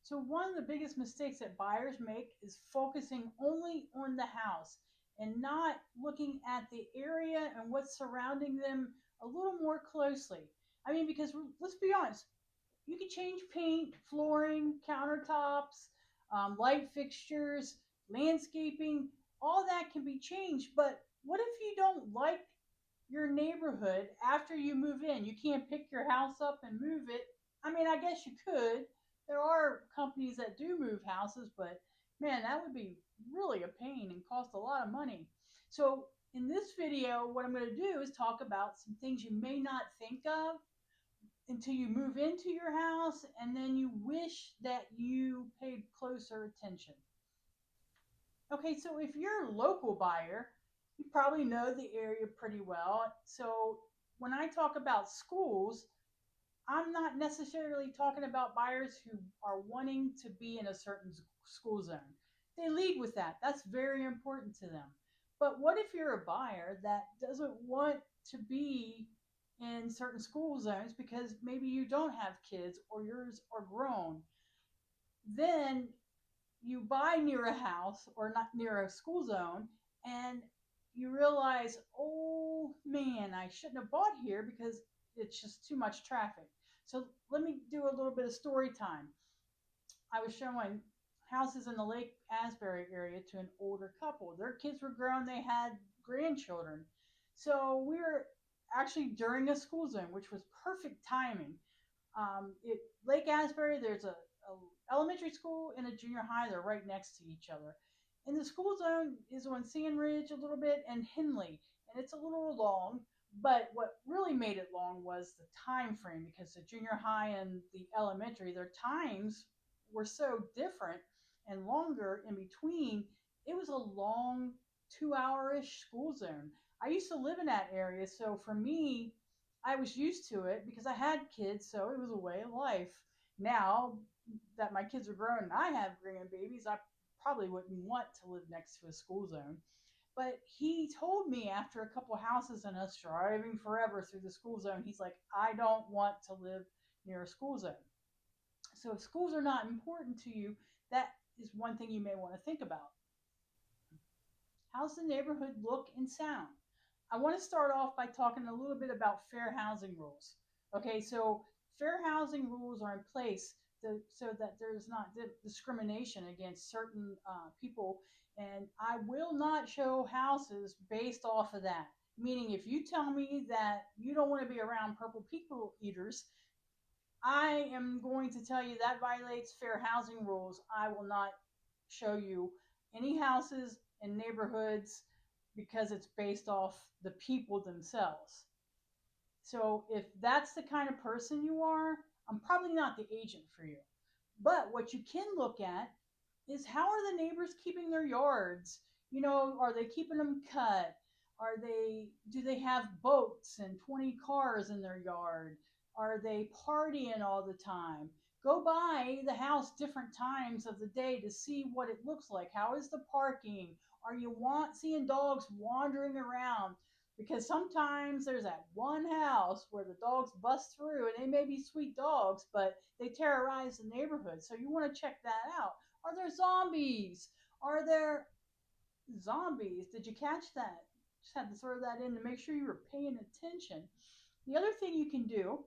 So one of the biggest mistakes that buyers make is focusing only on the house and not looking at the area and what's surrounding them a little more closely. I mean, because let's be honest, you can change paint, flooring, countertops, light fixtures, landscaping, all that can be changed. But what if you don't like your neighborhood after you move in? You can't pick your house up and move it. I mean, I guess you could. There are companies that do move houses, but man, that would be really a pain and cost a lot of money. So, in this video, what I'm going to do is talk about some things you may not think of until you move into your house, and then you wish that you paid closer attention. Okay, so if you're a local buyer, you probably know the area pretty well. So when I talk about schools, I'm not necessarily talking about buyers who are wanting to be in a certain school zone. They lead with that. That's very important to them. But what if you're a buyer that doesn't want to be in certain school zones because maybe you don't have kids or yours are grown? Then you buy near a house or not near a school zone, and you realize, oh man, I shouldn't have bought here because it's just too much traffic. So let me do a little bit of story time. I was showing houses in the Lake Asbury area to an older couple. Their kids were grown, they had grandchildren. So we were actually during a school zone, which was perfect timing. Lake Asbury, there's a elementary school and a junior high. They're right next to each other. And the school zone is on Sand Ridge a little bit and Henley, and it's a little long. But what really made it long was the time frame, because the junior high and the elementary, their times were so different and longer in between. It was a long 2 hour ish school zone. I used to live in that area, so for me, I was used to it because I had kids, so it was a way of life. Now that my kids are grown and I have grandbabies, I probably wouldn't want to live next to a school zone. But he told me after a couple houses and us driving forever through the school zone, he's like, I don't want to live near a school zone. So if schools are not important to you, that is one thing you may want to think about. How's the neighborhood look and sound? I want to start off by talking a little bit about fair housing rules. Okay, so fair housing rules are in place so that there's not discrimination against certain people. And I will not show houses based off of that. Meaning, if you tell me that you don't want to be around purple people eaters, I am going to tell you that violates fair housing rules. I will not show you any houses in neighborhoods because it's based off the people themselves. So if that's the kind of person you are, I'm probably not the agent for you. But what you can look at is, how are the neighbors keeping their yards? You know, are they keeping them cut? Do they have boats and 20 cars in their yard? Are they partying all the time? Go by the house different times of the day to see what it looks like. How is the parking? Are you seeing dogs wandering around? Because sometimes there's that one house where the dogs bust through, and they may be sweet dogs, but they terrorize the neighborhood. So you want to check that out. Are there zombies? Are there zombies? Did you catch that? Just had to throw that in to make sure you were paying attention. The other thing you can do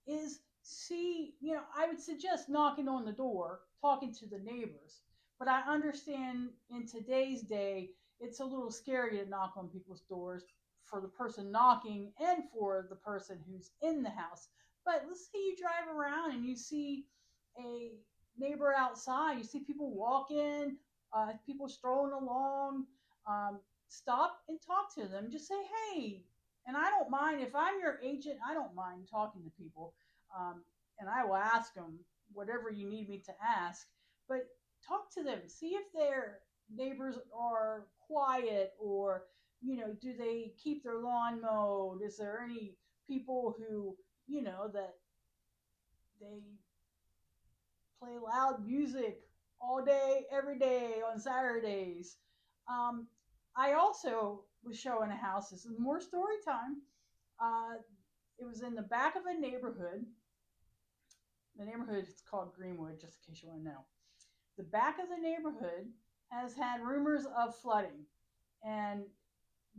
is see, I would suggest knocking on the door, talking to the neighbors. But I understand in today's day, it's a little scary to knock on people's doors, for the person knocking and for the person who's in the house. But let's say you drive around and you see a neighbor outside, you see people walking, people strolling along. Stop and talk to them. Just say, hey. And I don't mind, if I'm your agent, I don't mind talking to people. Um, and I will ask them whatever you need me to ask. But talk to them. See if their neighbors are quiet, or, do they keep their lawn mowed? Is there any people who, that they play loud music all day, every day on Saturdays? Um, I also was showing a house. This is more story time. Uh, it was in the back of a neighborhood. The neighborhood is called Greenwood, just in case you want to know. The back of the neighborhood has had rumors of flooding, and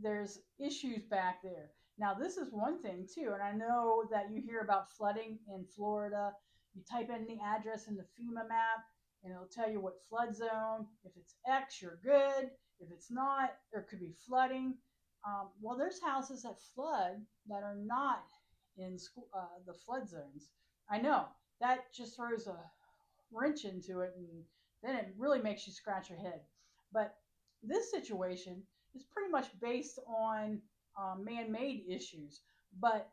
there's issues back there. Now, this is one thing too, and I know that you hear about flooding in Florida. You type in the address in the FEMA map, and it'll tell you what flood zone. If it's X, you're good. If it's not, there could be flooding. Well, there's houses that flood that are not in the flood zones. I know that just throws a wrench into it, and then it really makes you scratch your head. But this situation is pretty much based on man-made issues. But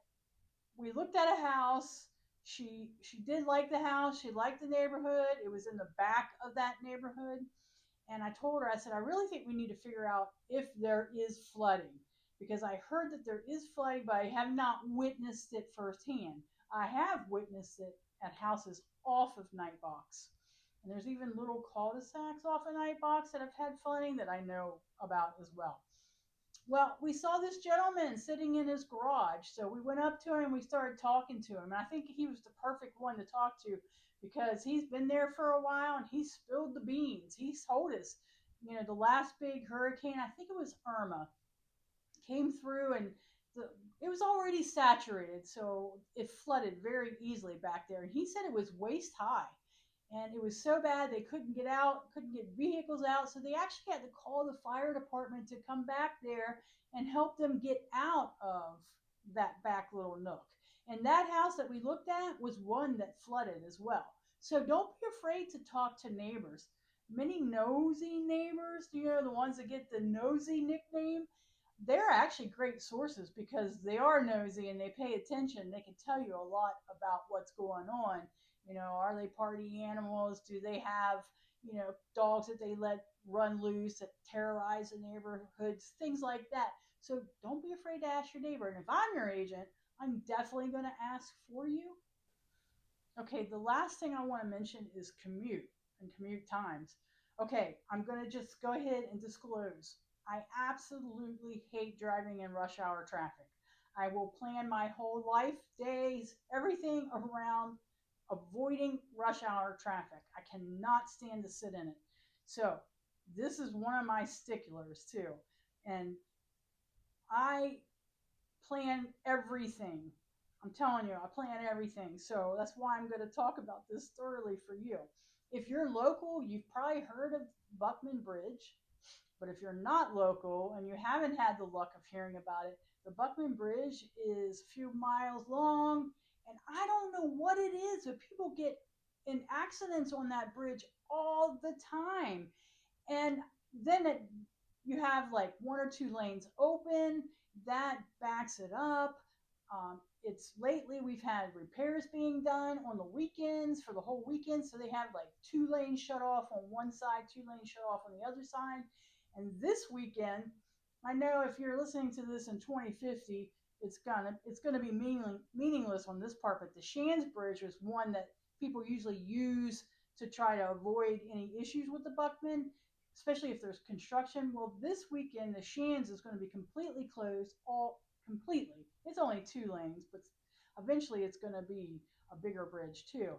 we looked at a house. She did like the house. She liked the neighborhood. It was in the back of that neighborhood. And I told her, I said, I really think we need to figure out if there is flooding, because I heard that there is flooding, but I have not witnessed it firsthand. I have witnessed it at houses off of Nightbox. And there's even little cul-de-sacs off of Nightbox that have had flooding that I know about as well. Well, we saw this gentleman sitting in his garage. So we went up to him and we started talking to him. And I think he was the perfect one to talk to because he's been there for a while and he spilled the beans. He told us, the last big hurricane, I think it was Irma, came through and it was already saturated. So it flooded very easily back there. And he said it was waist high. And it was so bad they couldn't get out, couldn't get vehicles out. So they actually had to call the fire department to come back there and help them get out of that back little nook. And that house that we looked at was one that flooded as well. So don't be afraid to talk to neighbors. Many nosy neighbors, the ones that get the nosy nickname, they're actually great sources because they are nosy and they pay attention. They can tell you a lot about what's going on. Are they party animals? Do they have, dogs that they let run loose that terrorize the neighborhoods? Things like that. So don't be afraid to ask your neighbor. And if I'm your agent, I'm definitely going to ask for you. Okay, the last thing I want to mention is commute and commute times. Okay, I'm going to just go ahead and disclose. I absolutely hate driving in rush hour traffic. I will plan my whole life, days, everything around avoiding rush hour traffic. I cannot stand to sit in it. So this is one of my sticklers too. And I plan everything. I'm telling you, I plan everything. So that's why I'm going to talk about this thoroughly for you. If you're local, you've probably heard of Buckman Bridge. But if you're not local and you haven't had the luck of hearing about it, the Buckman Bridge is a few miles long. And I don't know what it is, but people get in accidents on that bridge all the time. And then you have like one or two lanes open, that backs it up. It's lately we've had repairs being done on the weekends for the whole weekend. So they have like 2 lanes shut off on one side, 2 lanes shut off on the other side. And this weekend, I know if you're listening to this in 2050, it's gonna be meaningless on this part. But the Shands Bridge was one that people usually use to try to avoid any issues with the Buckman, especially if there's construction. Well, this weekend the Shands is going to be completely closed, all completely. It's only 2 lanes, but eventually it's going to be a bigger bridge too.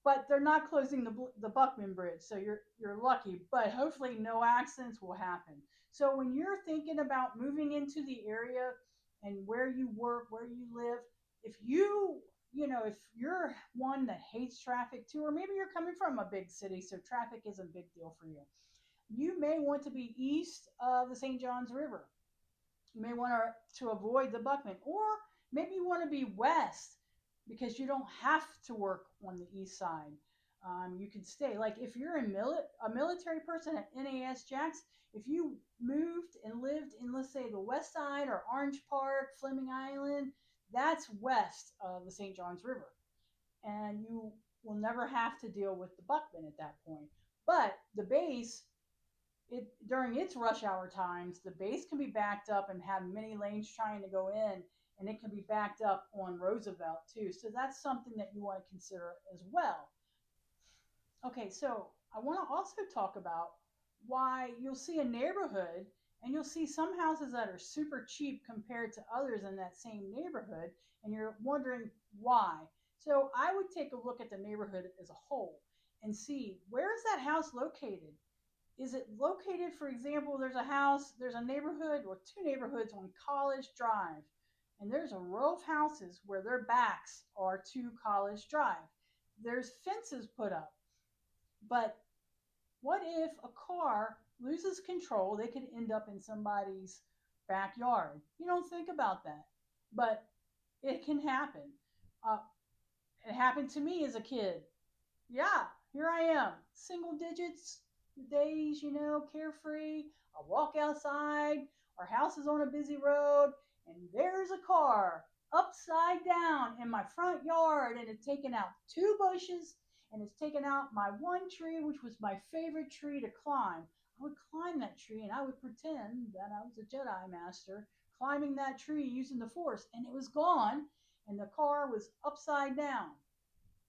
But they're not closing the Buckman Bridge, so you're lucky. But hopefully no accidents will happen. So when you're thinking about moving into the area and where you work, where you live, if if you're one that hates traffic too, or maybe you're coming from a big city, so traffic is a big deal for you, you may want to be east of the St. Johns River. You may want to avoid the Buckman, or maybe you want to be west because you don't have to work on the east side. You can stay. Like if you're a military person at NAS Jax, if you moved and lived in, let's say, the west side or Orange Park, Fleming Island, that's west of the St. Johns River. And you will never have to deal with the Buckman at that point. But the base, during its rush hour times, the base can be backed up and have many lanes trying to go in, and it can be backed up on Roosevelt too. So that's something that you want to consider as well. Okay, so I want to also talk about why you'll see a neighborhood and you'll see some houses that are super cheap compared to others in that same neighborhood, and you're wondering why. So I would take a look at the neighborhood as a whole and see, where is that house located? Is it located, for example, there's a house, there's a neighborhood or two neighborhoods on College Drive, and there's a row of houses where their backs are to College Drive. There's fences put up, but what if a car loses control? They could end up in somebody's backyard. You don't think about that, but it can happen. Uh, it happened to me as a kid. Yeah, here I am, single digits, days, carefree. I walk outside, our house is on a busy road, and there's a car upside down in my front yard, and it's taken out two bushes, and it's taken out my one tree, which was my favorite tree to climb. I would climb that tree, and I would pretend that I was a Jedi Master climbing that tree using the Force, and it was gone, and the car was upside down.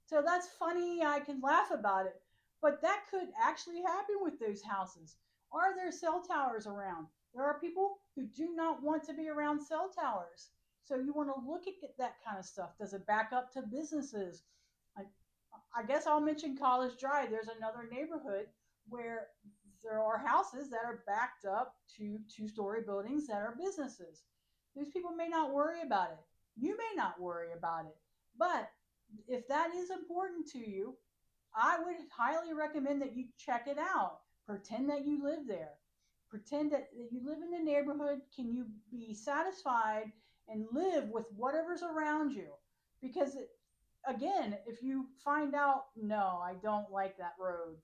So that's funny. I can laugh about it. But that could actually happen with those houses. Are there cell towers around? There are people who do not want to be around cell towers. So you want to look at that kind of stuff. Does it back up to businesses? I, I guess I'll mention College Drive. There's another neighborhood where there are houses that are backed up to two-story buildings that are businesses. Those people may not worry about it. You may not worry about it. But if that is important to you, I would highly recommend that you check it out. Pretend that you live there. Pretend that you live in the neighborhood. Can you be satisfied and live with whatever's around you? Because, again, if you find out, no, I don't like that road,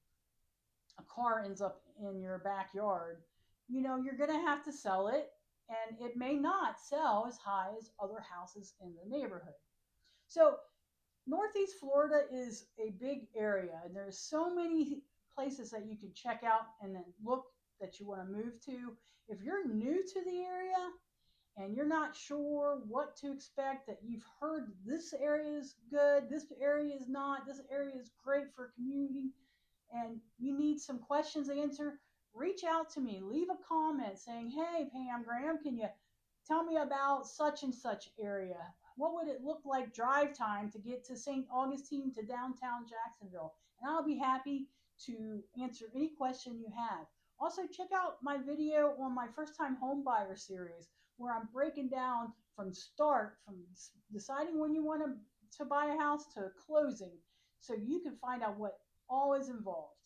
a car ends up in your backyard, you're going to have to sell it, and it may not sell as high as other houses in the neighborhood. So Northeast Florida is a big area, and there's so many places that you can check out and then look that you want to move to. If you're new to the area and you're not sure what to expect, that you've heard this area is good, this area is not, this area is great for commuting, and you need some questions answered, reach out to me. Leave a comment saying, hey, Pam Graham, can you tell me about such and such area? What would it look like drive time to get to St. Augustine to downtown Jacksonville? And I'll be happy to answer any question you have. Also, check out my video on my first time home buyer series, where I'm breaking down from start, from deciding when you want to buy a house to closing, so you can find out what all is involved.